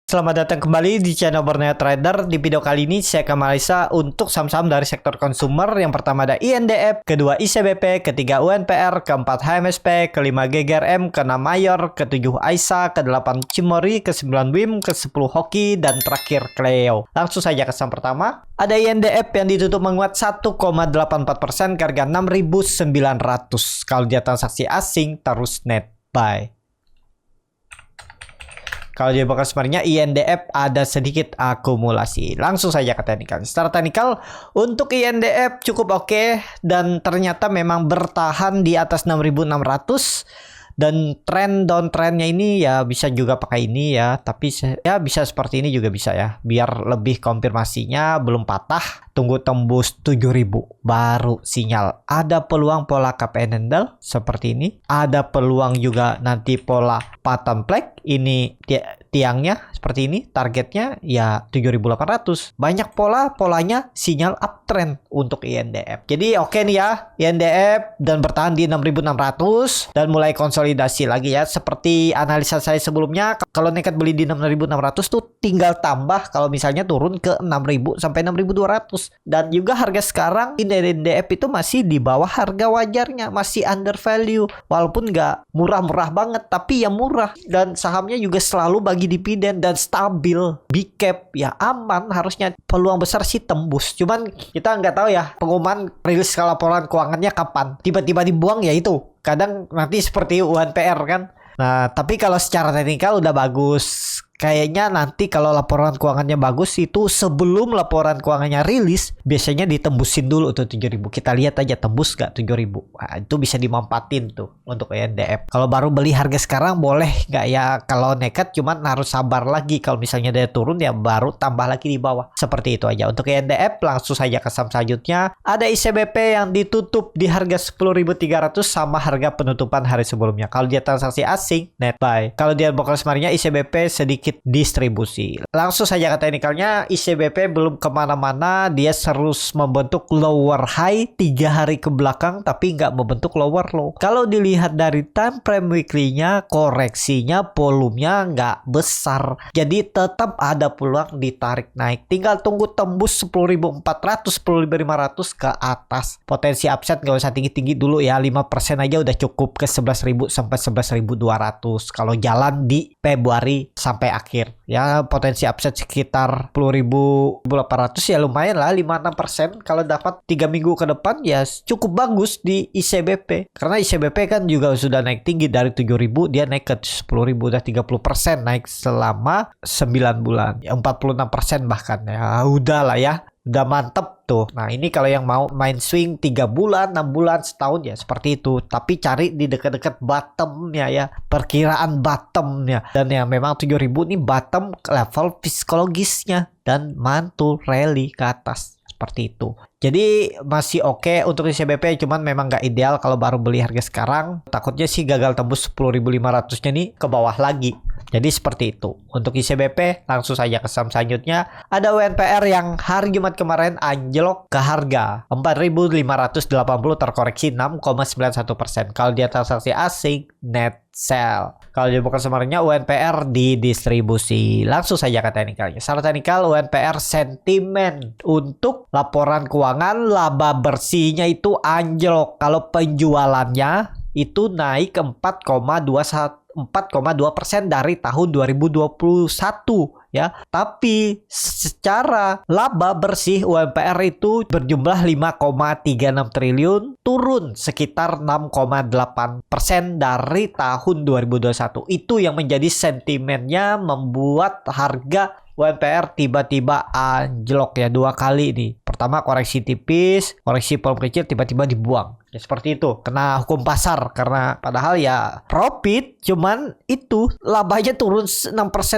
Selamat datang kembali di channel Borneo Trader. Di video kali ini saya akan analisa untuk saham-saham dari sektor konsumer. Yang pertama ada INDF, kedua ICBP, ketiga UNPR, keempat HMSP, kelima GGRM, keenam Mayor, ketujuh AISA, kedelapan Cimori, ke-9 WIM, ke-10 Hoki, dan terakhir Cleo. Langsung saja ke saham pertama. Ada INDF yang ditutup menguat 1,84% ke harga 6.900. Kalau dia transaksi asing terus net buy. Kalau di bakal sebenarnya INDF ada sedikit akumulasi. Langsung saja ke teknikal. Secara teknikal untuk INDF cukup oke dan ternyata memang bertahan di atas 6.600 dan downtrendnya ini ya bisa juga pakai ini ya, tapi ya bisa seperti ini juga bisa ya. Biar lebih konfirmasinya belum patah. Tunggu tembus 7.000 baru sinyal. Ada peluang pola cup and handle seperti ini. Ada peluang juga nanti pola pattern flag. Ini tiangnya seperti ini. Targetnya ya 7.800. Banyak polanya sinyal uptrend untuk INDF. Jadi oke nih ya INDF dan bertahan di 6.600 dan mulai konsolidasi lagi ya. Seperti analisa saya sebelumnya, kalau nekat beli di 6.600 tuh tinggal tambah kalau misalnya turun ke 6.000 sampai 6.200. Dan juga harga sekarang INDF itu masih di bawah harga wajarnya, masih under value. Walaupun nggak murah-murah banget, tapi ya murah. Dan sahamnya juga selalu bagi dividen dan stabil, big cap, ya aman. Harusnya peluang besar sih tembus. Cuman kita nggak tahu ya pengumuman rilis laporan keuangannya kapan. Tiba-tiba dibuang ya itu. Kadang nanti seperti UNPR kan. Nah, tapi kalau secara teknikal udah bagus. Kayaknya nanti kalau laporan keuangannya bagus itu sebelum laporan keuangannya rilis biasanya ditembusin dulu tuh 7.000. Kita lihat aja tembus gak 7.000. Nah, itu bisa dimampatin tuh untuk INDF. Kalau baru beli harga sekarang boleh gak ya, kalau nekat cuman harus sabar lagi. Kalau misalnya dia turun ya baru tambah lagi di bawah. Seperti itu aja. Untuk INDF langsung saja ke saham selanjutnya. Ada ICBP yang ditutup di harga 10.300 sama harga penutupan hari sebelumnya. Kalau dia transaksi asing net buy. Kalau dia bakal sebenarnya ICBP sedikit distribusi. Langsung saja ke teknikalnya, ICBP belum kemana-mana, dia terus membentuk lower high 3 hari ke belakang tapi nggak membentuk lower low. Kalau dilihat dari time frame weekly-nya, koreksinya volumenya nggak besar, jadi tetap ada peluang ditarik naik. Tinggal tunggu tembus 10.400, 10.500 ke atas. Potensi upside nggak usah tinggi-tinggi dulu ya, 5% aja udah cukup ke 11.000 sampai 11.200 kalau jalan di Februari sampai akhir. Ya potensi upside sekitar 10.800 ya lumayan lah, 5-6%. Kalau dapat 3 minggu ke depan ya cukup bagus di ICBP. Karena ICBP kan juga sudah naik tinggi dari 7.000 dia naik ke 10.000, udah 30% naik selama 9 bulan. Ya 46% bahkan ya udah lah ya. Udah mantep tuh. Nah ini kalau yang mau main swing 3 bulan, 6 bulan, setahun ya seperti itu. Tapi cari di dekat-dekat bottomnya ya. Perkiraan bottomnya. Dan yang memang 7.000 ini bottom level psikologisnya. Dan mantul rally ke atas. Seperti itu. Jadi masih oke untuk ICBP, cuman memang nggak ideal kalau baru beli harga sekarang. Takutnya sih gagal tembus 10.500-nya nih ke bawah lagi. Jadi seperti itu. Untuk ICBP langsung saja ke saham selanjutnya. Ada UNPR yang hari Jumat kemarin anjlok ke harga 4.580 terkoreksi 6,91%. Kalau dia transaksi asing net sell. Kalau dia bukan sebenarnya UNPR didistribusi. Langsung saja ke teknikalnya. Secara teknikal UNPR sentimen untuk laporan keuangan laba bersihnya itu anjlok. Kalau penjualannya itu naik ke 4,2% dari tahun 2021 ya. Tapi secara laba bersih UNPR itu berjumlah 5,36 triliun, turun sekitar 6,8% dari tahun 2021. Itu yang menjadi sentimennya membuat harga UNPR tiba-tiba anjlok ya 2 kali nih. Pertama koreksi tipis, koreksi volume kecil tiba-tiba dibuang. Ya seperti itu, kena hukum pasar karena padahal ya profit, cuman itu labanya turun 6%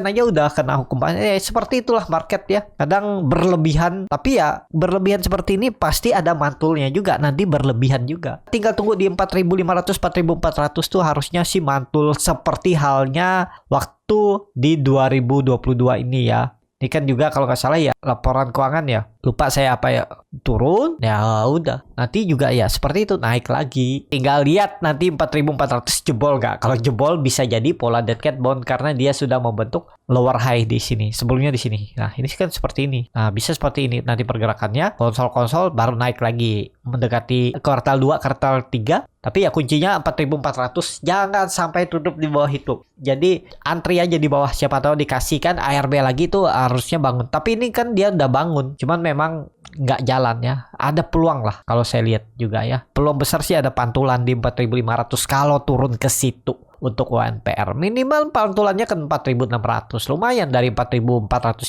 aja udah kena hukum pasar. Ya seperti itulah market ya. Kadang berlebihan, tapi ya berlebihan seperti ini pasti ada mantulnya juga, nanti berlebihan juga. Tinggal tunggu di 4.500, 4.400 tuh harusnya sih mantul seperti halnya waktu di 2022 ini ya. Ini kan juga kalau nggak salah ya laporan keuangan ya lupa saya apa ya, turun ya udah, nanti juga ya seperti itu naik lagi. Tinggal lihat nanti 4.400 jebol nggak. Kalau jebol bisa jadi pola dead cat bone karena dia sudah membentuk lower high di sini, sebelumnya di sini. Nah ini kan seperti ini, nah bisa seperti ini nanti pergerakannya. Konsol baru naik lagi mendekati kuartal 2 kuartal 3. Tapi ya kuncinya 4.400, jangan sampai tutup di bawah itu. Jadi antri aja di bawah, siapa tahu dikasihkan ARB lagi tuh harusnya bangun. Tapi ini kan dia udah bangun, cuman memang nggak jalan ya. Ada peluang lah kalau saya lihat juga ya. Peluang besar sih ada pantulan di 4.500 kalau turun ke situ. Untuk UNPR minimal pantulannya ke 4.600, lumayan dari 4.450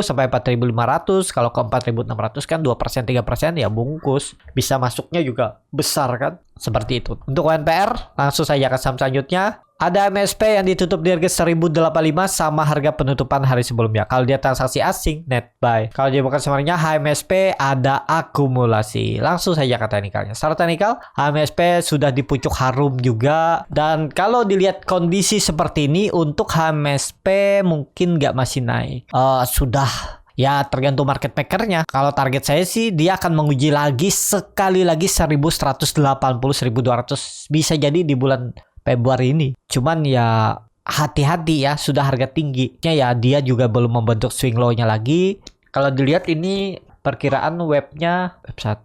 sampai 4.500. Kalau ke 4.600 kan 2% 3% ya bungkus, bisa masuknya juga besar kan, seperti itu. Untuk UNPR langsung saja ke saham selanjutnya. Ada MSP yang ditutup di harga 1085 sama harga penutupan hari sebelumnya. Kalau dia transaksi asing, net buy. Kalau dia bukan sebenarnya HMSP ada akumulasi. Langsung saja ke teknikalnya. Secara teknikal, HMSP sudah di pucuk harum juga. Dan kalau dilihat kondisi seperti ini, untuk HMSP mungkin nggak masih naik. Sudah. Ya tergantung market makernya. Kalau target saya sih dia akan menguji lagi sekali lagi 1180 1200. Bisa jadi di bulan Februari ini. Cuman ya hati-hati ya, sudah harga tingginya ya, dia juga belum membentuk swing low-nya lagi. Kalau dilihat ini perkiraan webnya web 1,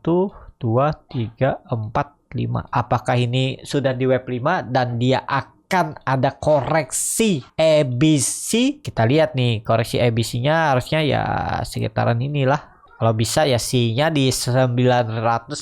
2, 3, 4, 5. Apakah ini sudah di web 5 dan dia akan ada koreksi ABC? Kita lihat nih, koreksi ABC-nya harusnya ya sekitaran inilah. Kalau bisa ya C-nya di 990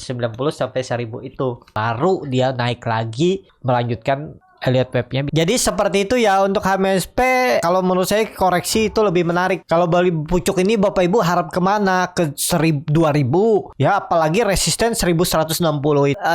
sampai 1000 itu. Baru dia naik lagi melanjutkan Elliott wave-nya. Jadi seperti itu ya untuk HMSP. Kalau menurut saya koreksi itu lebih menarik. Kalau beli pucuk ini Bapak Ibu harap kemana? Ke 1000, 2000 ya, apalagi resisten 1160.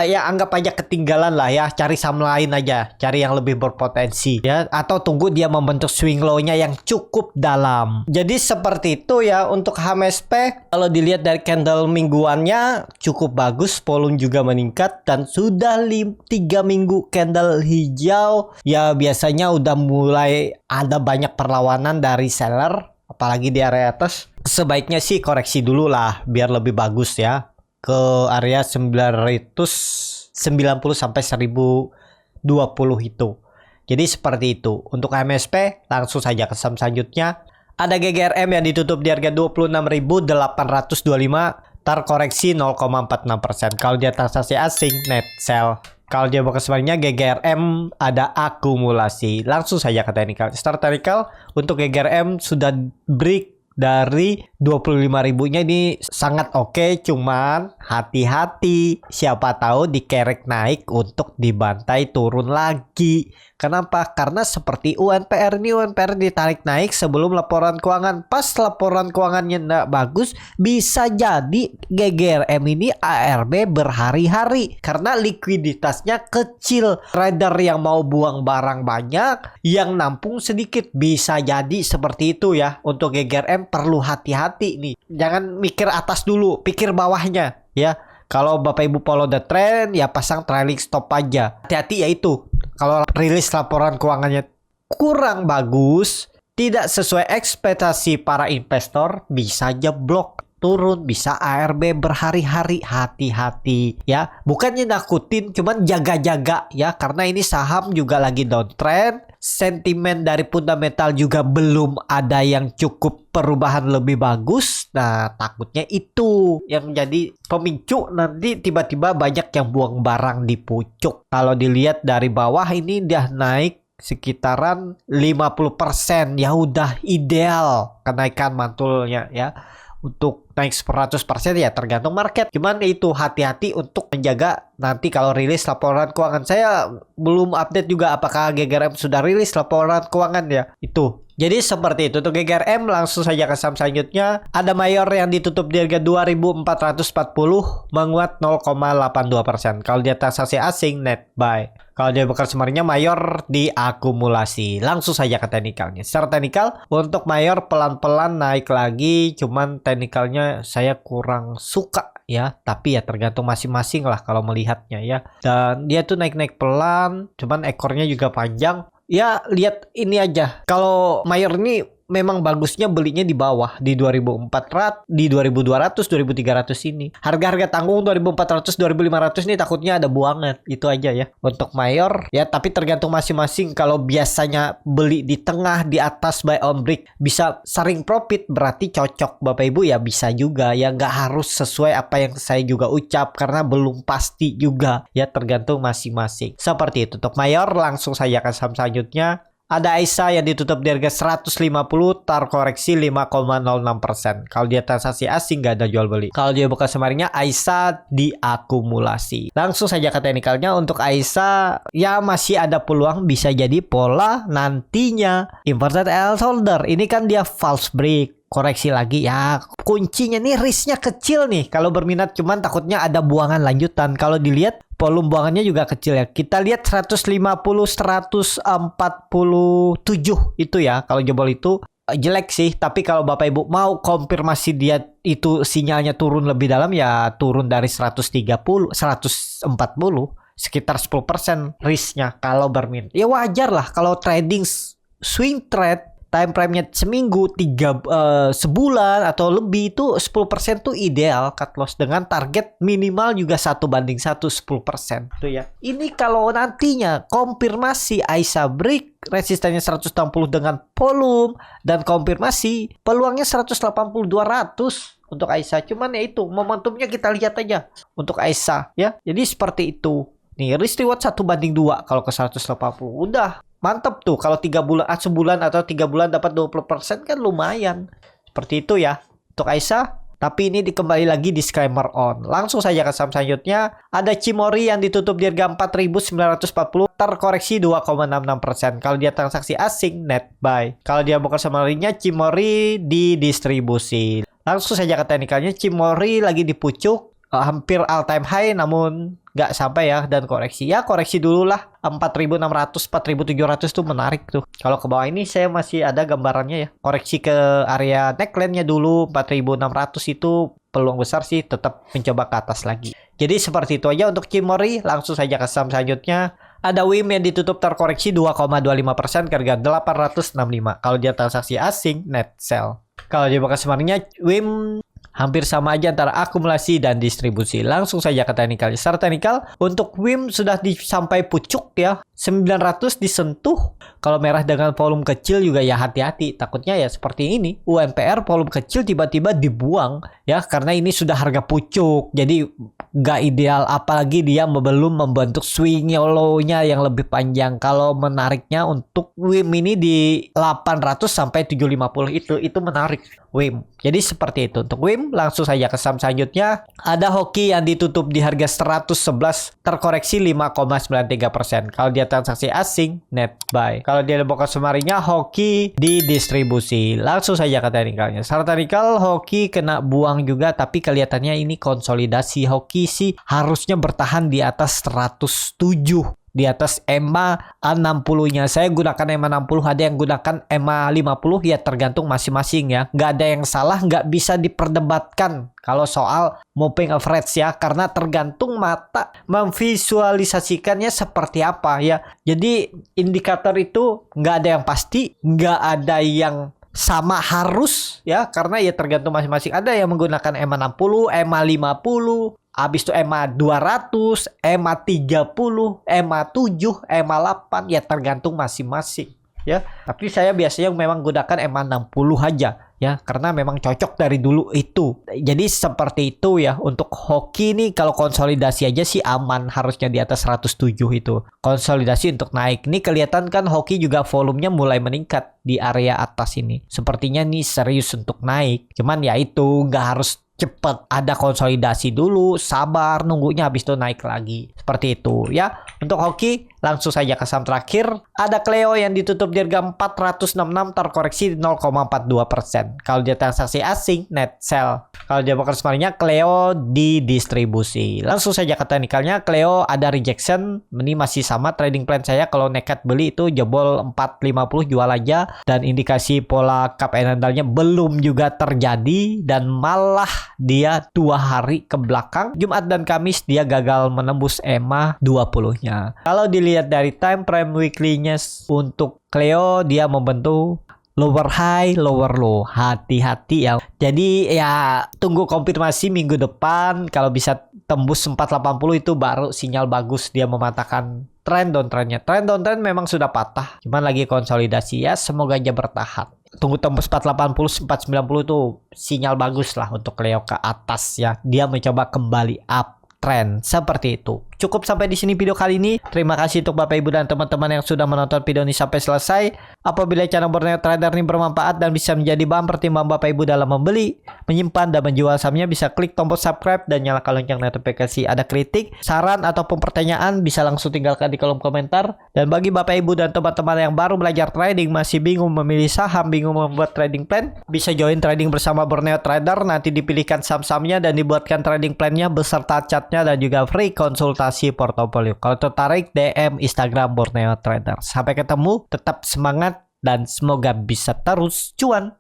Ya anggap aja ketinggalan lah ya. Cari saham lain aja, cari yang lebih berpotensi ya, atau tunggu dia membentuk swing low-nya yang cukup dalam. Jadi seperti itu ya untuk HMSP. Kalau dilihat dari candle mingguannya cukup bagus, volume juga meningkat dan sudah 3 minggu candle hijau. Ya biasanya udah mulai ada banyak perlawanan dari seller, apalagi di area atas. Sebaiknya sih koreksi dulu lah biar lebih bagus ya, ke area 990 sampai 1020 itu. Jadi seperti itu. Untuk MSP langsung saja ke saham selanjutnya. Ada GGRM yang ditutup di harga 26.825, terkoreksi 0,46%. Kalau dia transaksi asing, net sell. Kalau dia bukan sebenarnya GGRM ada akumulasi. Langsung saja ke teknikal. Start teknikal untuk GGRM sudah break dari 25.000-nya, ini sangat oke. Cuman hati-hati, siapa tahu dikerek naik untuk dibantai turun lagi. Kenapa? Karena seperti UNPR ini, UNPR ditarik naik sebelum laporan keuangan. Pas laporan keuangannya nggak bagus, bisa jadi GGRM ini ARB berhari-hari karena likuiditasnya kecil. Trader yang mau buang barang banyak, yang nampung sedikit, bisa jadi seperti itu ya. Untuk GGRM perlu hati-hati nih. Jangan mikir atas dulu, pikir bawahnya ya. Kalau Bapak Ibu follow the trend ya pasang trailing stop aja. Hati-hati ya itu. Kalau rilis laporan keuangannya kurang bagus, tidak sesuai ekspektasi para investor, bisa jeblok, turun, bisa ARB berhari-hari. Hati-hati ya. Bukannya nakutin, cuman jaga-jaga ya, karena ini saham juga lagi downtrend. Sentimen dari fundamental juga belum ada yang cukup perubahan lebih bagus. Nah takutnya itu yang jadi pemicu nanti tiba-tiba banyak yang buang barang di pucuk. Kalau dilihat dari bawah ini udah naik sekitaran 50%, ya udah ideal kenaikan mantulnya ya. Untuk naik 100% ya tergantung market. Cuman itu hati-hati untuk menjaga nanti kalau rilis laporan keuangan. Saya belum update juga apakah GGRM sudah rilis laporan keuangan ya. Itu. Jadi seperti itu untuk GGRM. Langsung saja ke saham selanjutnya. Ada Mayor yang ditutup di harga 2.440, menguat 0,82%. Kalau dia transaksi asing, net buy. Kalau dia bukan sebenarnya Mayor diakumulasi. Langsung saja ke teknikalnya. Secara teknikal untuk Mayor pelan-pelan naik lagi, cuman teknikalnya saya kurang suka ya, tapi ya tergantung masing-masing lah kalau melihatnya ya. Dan dia tuh naik-naik pelan, cuman ekornya juga panjang. Ya lihat ini aja. Kalau Mayor ini memang bagusnya belinya di bawah di 2400, di 2200, 2300 ini. Harga-harga tanggung 2400, 2500 nih takutnya ada buangan. Itu aja ya. Untuk mayor ya, tapi tergantung masing-masing. Kalau biasanya beli di tengah, di atas buy on break bisa sering profit, berarti cocok Bapak Ibu ya, bisa juga ya, nggak harus sesuai apa yang saya juga ucap karena belum pasti juga ya, tergantung masing-masing. Seperti itu untuk mayor. Langsung saja ke saham selanjutnya. Ada AISA yang ditutup di harga 150, terkoreksi 5,06%. Kalau dia transaksi asing nggak ada jual beli. Kalau dia buka semaringnya, AISA diakumulasi. Langsung saja ke teknikalnya. Untuk AISA ya masih ada peluang bisa jadi pola nantinya inverted L shoulder. Ini kan dia false break, koreksi lagi ya, kuncinya nih risknya kecil nih kalau berminat, cuman takutnya ada buangan lanjutan. Kalau dilihat volume buangannya juga kecil ya, kita lihat 150 147 itu ya. Kalau jebol itu jelek sih, tapi kalau Bapak Ibu mau konfirmasi dia itu sinyalnya turun lebih dalam ya, turun dari 130 140 sekitar 10% risknya kalau berminat. Ya wajar lah kalau trading swing trade time frame-nya seminggu, sebulan atau lebih, itu 10% tuh ideal cut loss dengan target minimal juga 1:1 10% tuh ya. Ini kalau nantinya konfirmasi AISA break resistennya 160 dengan volume dan konfirmasi peluangnya 180 200 untuk AISA. Cuman ya itu momentumnya kita lihat aja untuk AISA ya. Jadi seperti itu. Nih risk reward 1:2 kalau ke 180 udah mantap tuh. Kalau 3 bulan, sebulan atau 3 bulan dapat 20% kan lumayan. Seperti itu ya untuk AISA. Tapi ini kembali lagi disclaimer on. Langsung saja ke saham selanjutnya. Ada Cimori yang ditutup di harga 4.940, terkoreksi 2,66%. Kalau dia transaksi asing, net buy. Kalau dia bukan samarinnya, Cimori didistribusi. Langsung saja ke teknikalnya. Cimori lagi dipucuk, hampir all time high namun nggak sampai ya, dan koreksi dulu lah 4.600 4.700 tuh menarik tuh. Kalau ke bawah ini saya masih ada gambarannya ya, koreksi ke area neckline-nya dulu 4.600 itu peluang besar sih tetap mencoba ke atas lagi. Jadi seperti itu aja untuk Cimori. Langsung saja ke saham selanjutnya. Ada WIM yang ditutup terkoreksi 2,25% ke harga 865. Kalau dia transaksi asing, net sell. Kalau dia bukan sebenarnya WIM hampir sama aja antara akumulasi dan distribusi. Langsung saja ke teknikal. Secara teknikal untuk WIM sudah sampai pucuk ya, 900 disentuh. Kalau merah dengan volume kecil juga ya hati-hati. Takutnya ya seperti ini, UNPR volume kecil tiba-tiba dibuang ya, karena ini sudah harga pucuk. Jadi nggak ideal, apalagi dia belum membentuk swing low-nya yang lebih panjang. Kalau menariknya untuk WIM ini di 800 sampai 750 itu menarik WIM. Jadi seperti itu untuk WIM. Langsung saja ke saham selanjutnya. Ada Hoki yang ditutup di harga 111, terkoreksi 5,93%. Kalau dia transaksi asing, net buy. Kalau dia bukan semarinya, Hoki didistribusi. Langsung saja ke teknikalnya. Secara teknikal Hoki kena buang juga, tapi kelihatannya ini konsolidasi. Hoki sih harusnya bertahan di atas 107. Di atas EMA 60-nya. Saya gunakan EMA 60, ada yang gunakan EMA 50, ya tergantung masing-masing ya. Nggak ada yang salah, nggak bisa diperdebatkan kalau soal moving average ya, karena tergantung mata memvisualisasikannya seperti apa ya. Jadi indikator itu nggak ada yang pasti, nggak ada yang sama harus ya, karena ya tergantung masing-masing. Ada yang menggunakan EMA 60, EMA 50, habis itu EMA 200, EMA 30, EMA 7, EMA 8, ya tergantung masing-masing ya. Tapi saya biasanya memang gunakan EMA 60 aja ya, karena memang cocok dari dulu itu. Jadi seperti itu ya. Untuk Hoki nih kalau konsolidasi aja sih aman, harusnya di atas 107 itu. Konsolidasi untuk naik. Nih kelihatan kan Hoki juga volumenya mulai meningkat di area atas ini. Sepertinya nih serius untuk naik. Cuman ya itu nggak harus cepet, ada konsolidasi dulu, sabar nunggunya, habis itu naik lagi. Seperti itu ya. Untuk Hoki langsung saja ke saham terakhir. Ada Cleo yang ditutup di harga 466, terkoreksi 0,42%. Kalau dia transaksi asing, net sell. Kalau dia bukan sebenarnya, Cleo didistribusi. Langsung saja ke teknikalnya. Cleo ada rejection. Ini masih sama trading plan saya. Kalau nekat beli itu jebol 450, jual aja. Dan indikasi pola cup and handle-nya belum juga terjadi, dan malah dia 2 hari ke belakang, Jumat dan Kamis dia gagal menembus EMA 20-nya. Kalau dilihat dari time frame weekly-nya untuk Cleo, dia membentuk lower high, lower low. Hati-hati ya. Jadi ya tunggu konfirmasi minggu depan. Kalau bisa tembus 480 itu baru sinyal bagus dia mematahkan trend downtrendnya. Trend downtrend memang sudah patah. Cuman lagi konsolidasi ya. Semoga aja bertahan. Tunggu tembus 480, 490 itu sinyal bagus lah untuk Leo ke atas ya. Dia mencoba kembali up trend seperti itu. Cukup sampai di sini video kali ini. Terima kasih untuk Bapak Ibu dan teman-teman yang sudah menonton video ini sampai selesai. Apabila channel Borneo Trader ini bermanfaat dan bisa menjadi bahan pertimbangan Bapak Ibu dalam membeli, menyimpan dan menjual sahamnya, bisa klik tombol subscribe dan nyalakan lonceng notifikasi. Ada kritik, saran ataupun pertanyaan bisa langsung tinggalkan di kolom komentar. Dan bagi Bapak Ibu dan teman-teman yang baru belajar trading, masih bingung memilih saham, bingung membuat trading plan, bisa join trading bersama Borneo Trader. Nanti dipilihkan saham-sahamnya dan dibuatkan trading plan-nya beserta chartnya dan juga free konsultasi portofolio. Kalau tertarik, DM Instagram Borneo Trader. Sampai ketemu, tetap semangat dan semoga bisa terus cuan.